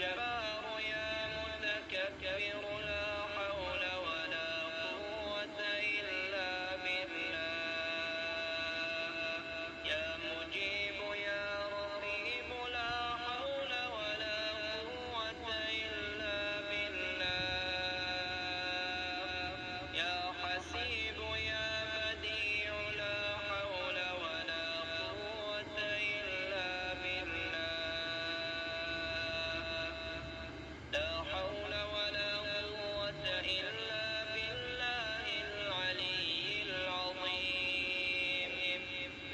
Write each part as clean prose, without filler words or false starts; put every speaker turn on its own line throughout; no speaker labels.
جبار يا متكبر لا حول ولا قوة إلا بالله يا مجيب يا رقيب لا حول ولا قوة إلا بالله يا حسيب يا بديع لا حول ولا قوة إلا بالله لا حول ولا قوة إلا بالله العلي العظيم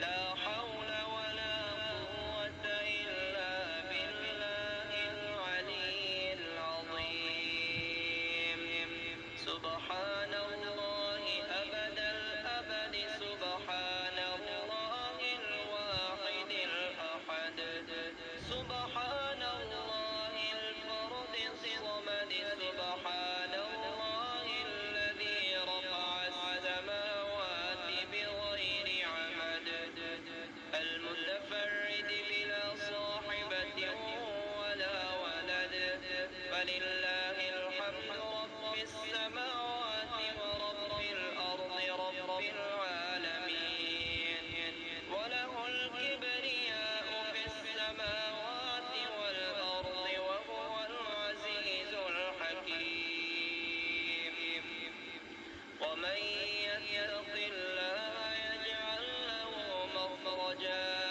لا حول ولا قوة إلا بالله العلي العظيم سبحان الله أبد الأبد سبحان الله الواحد الأحد سبحان الله الفرد الصمد سبحان الله الذي رفع السماوات بغير عمد المتفرد بلا صاحبة ولا ولد فلله الحمد رب السماوات ورب الأرض رب العالمين وله الكبرياء في السماوات والأرض وهو العزيز الحكيم ومن يتق الله يجعل له مخرجا